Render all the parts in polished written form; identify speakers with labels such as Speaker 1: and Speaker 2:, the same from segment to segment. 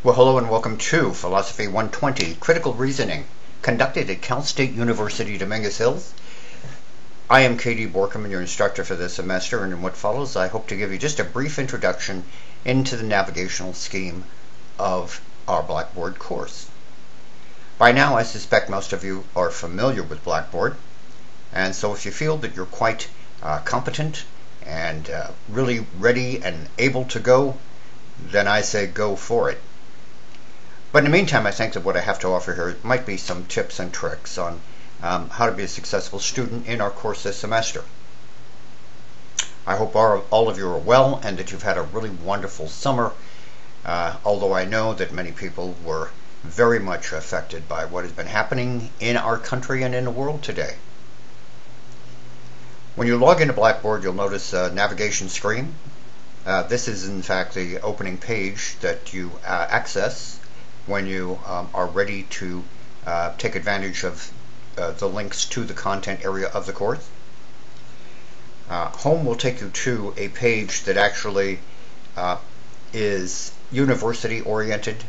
Speaker 1: Well, hello and welcome to Philosophy 120, Critical Reasoning, conducted at Cal State University, Dominguez Hills. I am Katie Borkman, your instructor for this semester, and in what follows, I hope to give you just a brief introduction into the navigational scheme of our Blackboard course. By now, I suspect most of you are familiar with Blackboard, and so if you feel that you're quite competent and really ready and able to go, then I say go for it. But in the meantime, I think that what I have to offer here might be some tips and tricks on how to be a successful student in our course this semester. I hope all of you are well and that you've had a really wonderful summer, although I know that many people were very much affected by what has been happening in our country and in the world today. When you log into Blackboard, you'll notice a navigation screen. This is in fact the opening page that you access when you are ready to take advantage of the links to the content area of the course. Home will take you to a page that actually is university oriented.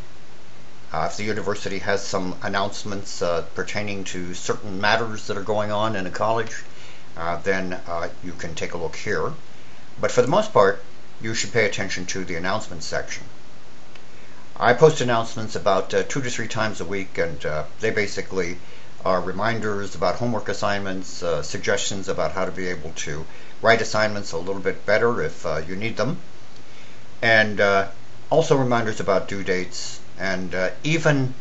Speaker 1: If the university has some announcements pertaining to certain matters that are going on in a college, then you can take a look here. But for the most part, you should pay attention to the announcements section. I post announcements about 2 to 3 times a week, and they basically are reminders about homework assignments, suggestions about how to be able to write assignments a little bit better if you need them, and also reminders about due dates, and even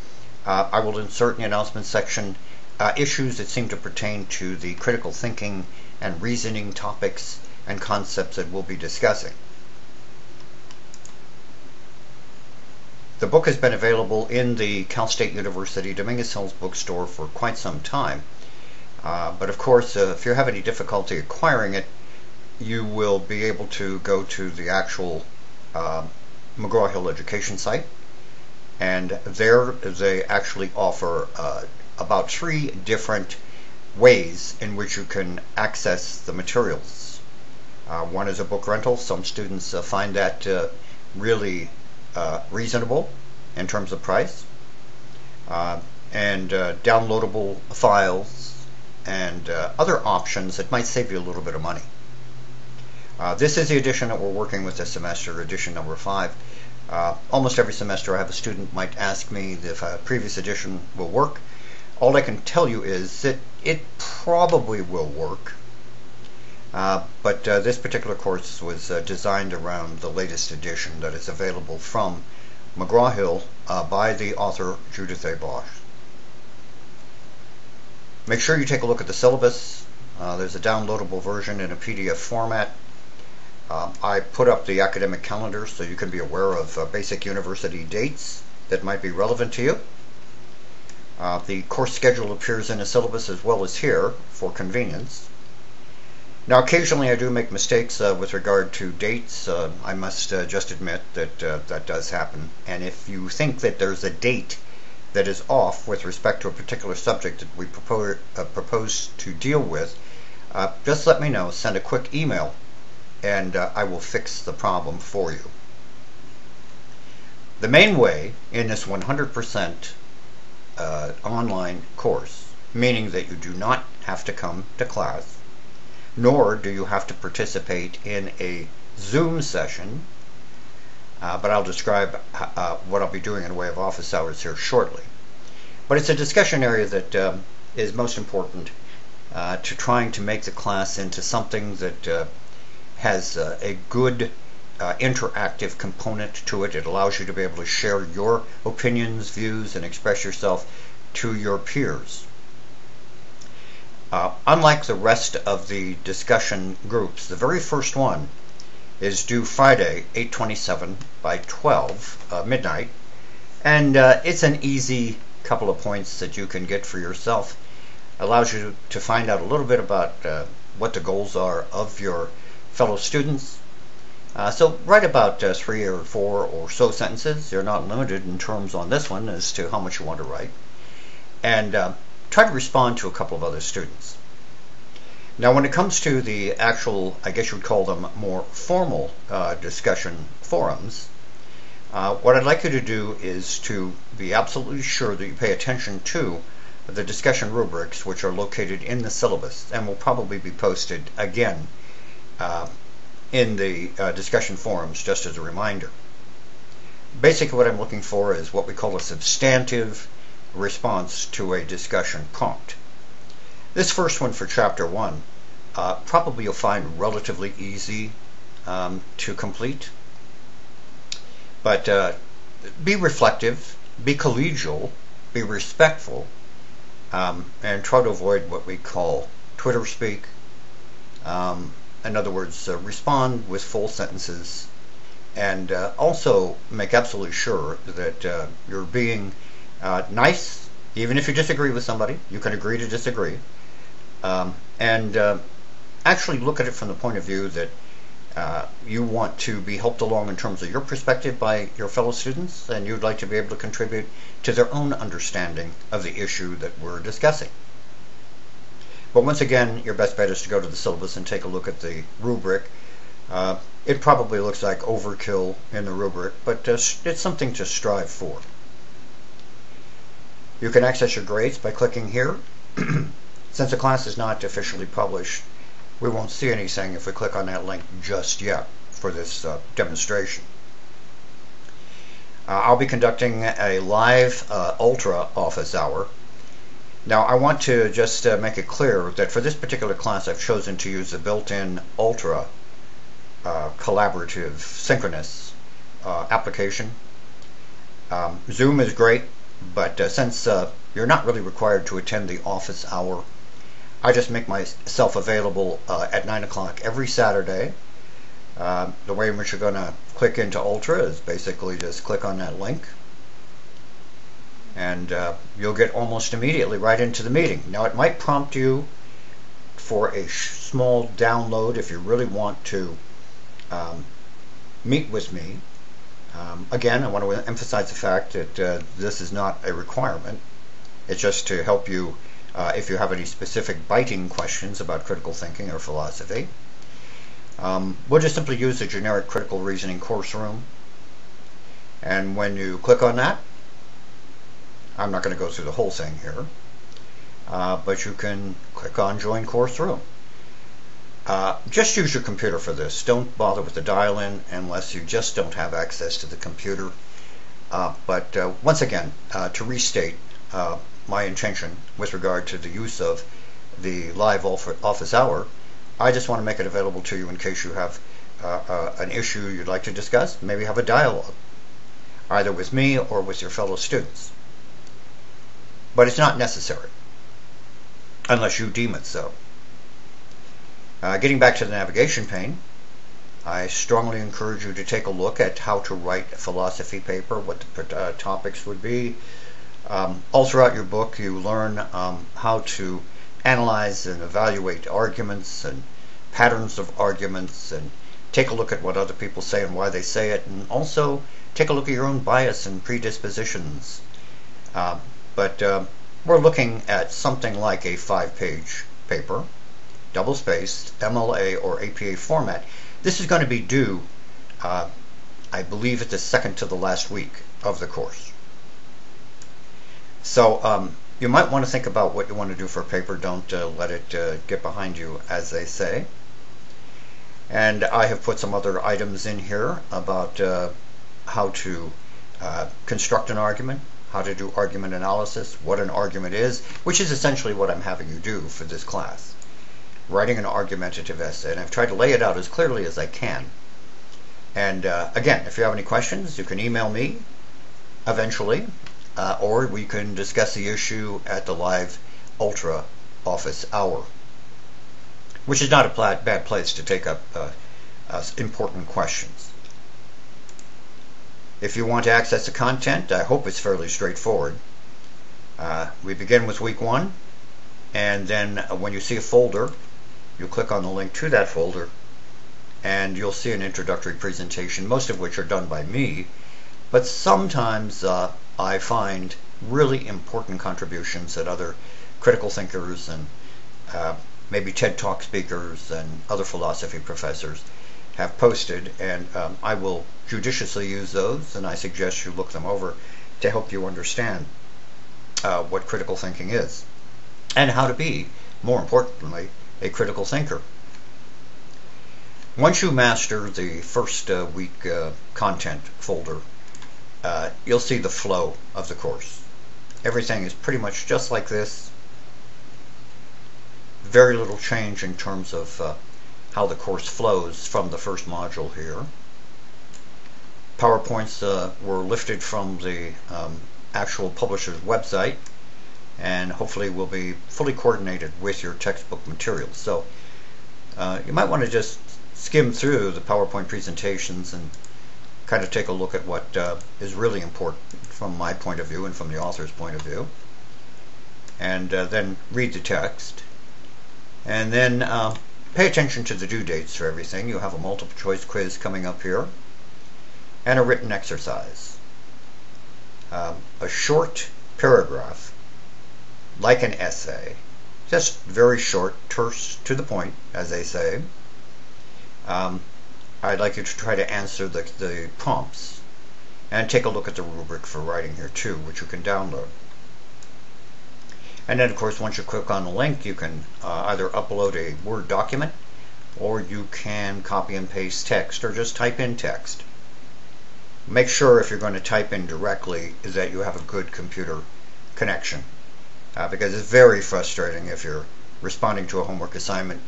Speaker 1: I will insert in the announcements section issues that seem to pertain to the critical thinking and reasoning topics and concepts that we'll be discussing. The book has been available in the Cal State University Dominguez Hills bookstore for quite some time. But of course, if you have any difficulty acquiring it, you will be able to go to the actual McGraw-Hill education site. And there they actually offer about 3 different ways in which you can access the materials. One is a book rental. Some students find that really reasonable in terms of price, and downloadable files and other options that might save you a little bit of money. This is the edition that we're working with this semester, edition number 5. Almost every semester I have a student might ask me if a previous edition will work. All I can tell you is that it probably will work, but this particular course was designed around the latest edition that is available from McGraw-Hill by the author Judith A. Bosch. Make sure you take a look at the syllabus. There's a downloadable version in a PDF format. I put up the academic calendar so you can be aware of basic university dates that might be relevant to you. The course schedule appears in the syllabus as well as here for convenience. Now, occasionally I do make mistakes with regard to dates. I must just admit that that does happen. And if you think that there's a date that is off with respect to a particular subject that we propose to deal with, just let me know. Send a quick email, and I will fix the problem for you. The main way in this 100% online course, meaning that you do not have to come to class, nor do you have to participate in a Zoom session, but I'll describe what I'll be doing in the way of office hours here shortly. But it's a discussion area that is most important to trying to make the class into something that has a good interactive component to it. It allows you to be able to share your opinions, views, and express yourself to your peers. Unlike the rest of the discussion groups, the very first one is due Friday, 8/27 by 12 midnight, and it's an easy couple of points that you can get for yourself. Allows you to find out a little bit about what the goals are of your fellow students. So write about 3 or 4 or so sentences. You're not limited in terms on this one as to how much you want to write. And try to respond to a couple of other students. Now, when it comes to the actual, I guess you would call them more formal discussion forums, What I'd like you to do is to be absolutely sure that you pay attention to the discussion rubrics, which are located in the syllabus and will probably be posted again in the discussion forums, just as a reminder. Basically what I'm looking for is what we call a substantive response to a discussion prompt. This first one for Chapter 1 probably you'll find relatively easy to complete. But be reflective, be collegial, be respectful, and try to avoid what we call Twitter speak. In other words, respond with full sentences, and also make absolutely sure that you're being nice, even if you disagree with somebody. You can agree to disagree, and actually look at it from the point of view that you want to be helped along in terms of your perspective by your fellow students, and you'd like to be able to contribute to their own understanding of the issue that we're discussing. But once again, your best bet is to go to the syllabus and take a look at the rubric. It probably looks like overkill in the rubric, but it's something to strive for. You can access your grades by clicking here. Since the class is not officially published, we won't see anything if we click on that link just yet for this demonstration. I'll be conducting a live Ultra office hour. Now I want to just make it clear that for this particular class I've chosen to use the built-in Ultra collaborative synchronous application. Zoom is great, but since you're not really required to attend the office hour, I just make myself available at 9 o'clock every Saturday. The way in which you're going to click into Ultra is basically just click on that link, and you'll get almost immediately right into the meeting. Now it might prompt you for a small download if you really want to meet with me. Again, I want to emphasize the fact that this is not a requirement. It's just to help you if you have any specific biting questions about critical thinking or philosophy. We'll just simply use the generic critical reasoning course room, and when you click on that, I'm not going to go through the whole thing here, but you can click on join course room. Just use your computer for this. Don't bother with the dial-in unless you just don't have access to the computer. But once again, to restate my intention with regard to the use of the live office hour, I just want to make it available to you in case you have an issue you'd like to discuss, maybe have a dialogue, either with me or with your fellow students. But it's not necessary, unless you deem it so. Getting back to the navigation pane, I strongly encourage you to take a look at how to write a philosophy paper, what the topics would be. All throughout your book you learn how to analyze and evaluate arguments and patterns of arguments, and take a look at what other people say and why they say it, and also take a look at your own bias and predispositions. But we're looking at something like a 5-page paper, double-spaced, MLA or APA format. This is going to be due, I believe, at the second to the last week of the course. So you might want to think about what you want to do for a paper. Don't let it get behind you, as they say. And I have put some other items in here about how to construct an argument, how to do argument analysis, what an argument is, which is essentially what I'm having you do for this class. Writing an argumentative essay, and I've tried to lay it out as clearly as I can. And again, if you have any questions, you can email me eventually, or we can discuss the issue at the live Ultra office hour, which is not a bad place to take up important questions. If you want to access the content, I hope it's fairly straightforward. We begin with week 1, and then when you see a folder, you click on the link to that folder, and you'll see an introductory presentation, most of which are done by me, but sometimes I find really important contributions that other critical thinkers and maybe TED Talk speakers and other philosophy professors have posted, and I will judiciously use those, and I suggest you look them over to help you understand what critical thinking is and how to be, more importantly, a critical thinker. Once you master the first week content folder, you'll see the flow of the course. Everything is pretty much just like this. Very little change in terms of how the course flows from the first module here. PowerPoints were lifted from the actual publisher's website, and hopefully will be fully coordinated with your textbook materials. So you might want to just skim through the PowerPoint presentations and kind of take a look at what is really important from my point of view and from the author's point of view, and then read the text, and then pay attention to the due dates for everything. You have a multiple choice quiz coming up here and a written exercise. A short paragraph, like an essay, just very short, terse, to the point, as they say. I'd like you to try to answer the prompts and take a look at the rubric for writing here too, which you can download. And then, of course, once you click on the link, you can either upload a Word document, or you can copy and paste text, or just type in text. Make sure, if you're going to type in directly, is that you have a good computer connection, because it's very frustrating if you're responding to a homework assignment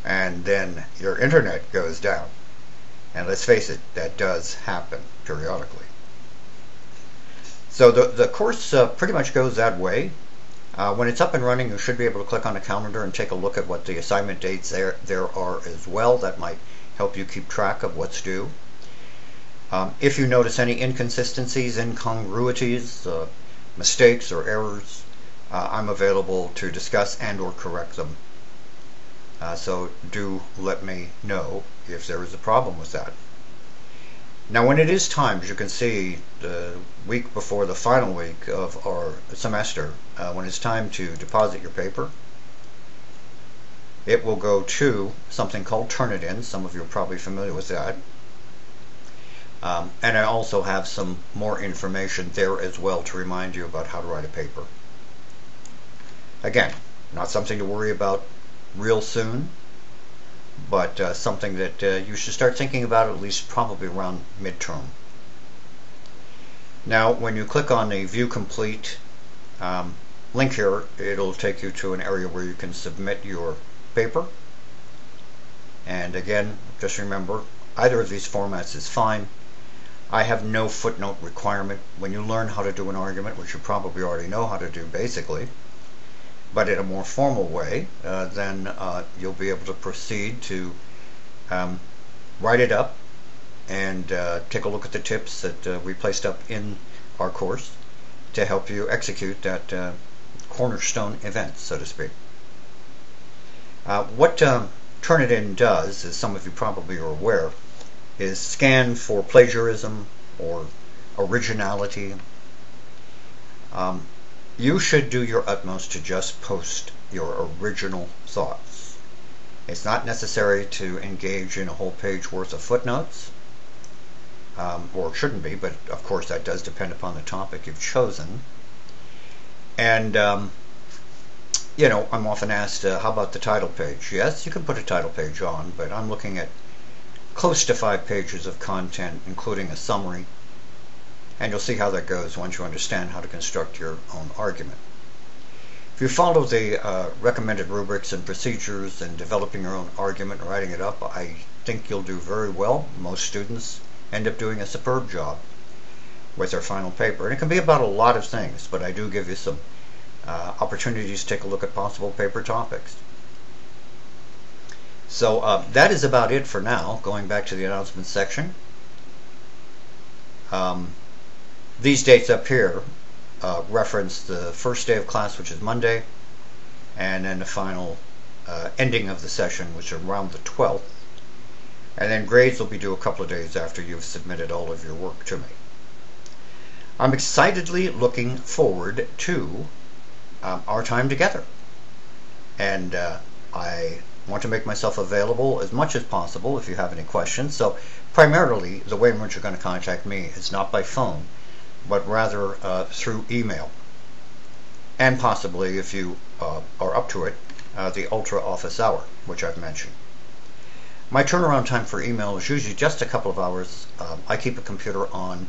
Speaker 1: and then your internet goes down. And let's face it, that does happen periodically. So the course pretty much goes that way. When it's up and running, you should be able to click on the calendar and take a look at what the assignment dates there are as well. That might help you keep track of what's due. If you notice any inconsistencies, incongruities, mistakes, or errors, I'm available to discuss and or correct them. So do let me know if there is a problem with that. Now, when it is time, as you can see, the week before the final week of our semester, when it's time to deposit your paper, it will go to something called Turnitin. Some of you are probably familiar with that. And I also have some more information there as well to remind you about how to write a paper. Again, not something to worry about real soon, but something that you should start thinking about at least probably around midterm. Now, when you click on the View Complete link here, it'll take you to an area where you can submit your paper. And again, just remember, either of these formats is fine. I have no footnote requirement. When you learn how to do an argument, which you probably already know how to do basically, but in a more formal way, then you'll be able to proceed to write it up and take a look at the tips that we placed up in our course to help you execute that cornerstone event, so to speak. What Turnitin does, as some of you probably are aware, is scan for plagiarism or originality. You should do your utmost to just post your original thoughts. It's not necessary to engage in a whole page worth of footnotes, or it shouldn't be, but of course that does depend upon the topic you've chosen. And you know, I'm often asked, how about the title page? Yes, you can put a title page on, but I'm looking at close to 5 pages of content, including a summary. And you'll see how that goes once you understand how to construct your own argument. If you follow the recommended rubrics and procedures in developing your own argument and writing it up, I think you'll do very well. Most students end up doing a superb job with their final paper. And it can be about a lot of things, but I do give you some opportunities to take a look at possible paper topics. So that is about it for now. Going back to the announcements section. These dates up here reference the first day of class, which is Monday, and then the final ending of the session, which is around the 12th. And then grades will be due a couple of days after you've submitted all of your work to me. I'm excitedly looking forward to our time together. And I want to make myself available as much as possible if you have any questions. So primarily, the way in which you're going to contact me is not by phone, but rather through email. And possibly, if you are up to it, the ultra office hour, which I've mentioned. My turnaround time for email is usually just a couple of hours. I keep a computer on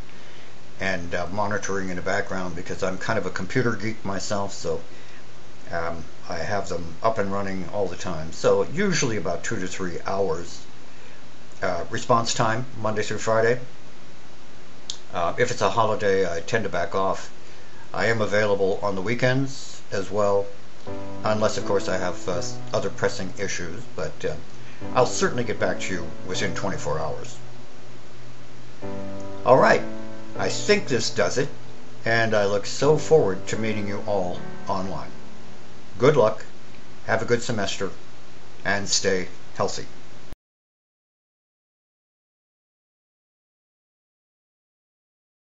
Speaker 1: and monitoring in the background because I'm kind of a computer geek myself, so I have them up and running all the time. So usually about 2 to 3 hours response time, Monday through Friday. If it's a holiday, I tend to back off. I am available on the weekends as well, unless of course I have other pressing issues, but I'll certainly get back to you within 24 hours. Alright, I think this does it, and I look so forward to meeting you all online. Good luck, have a good semester, and stay healthy.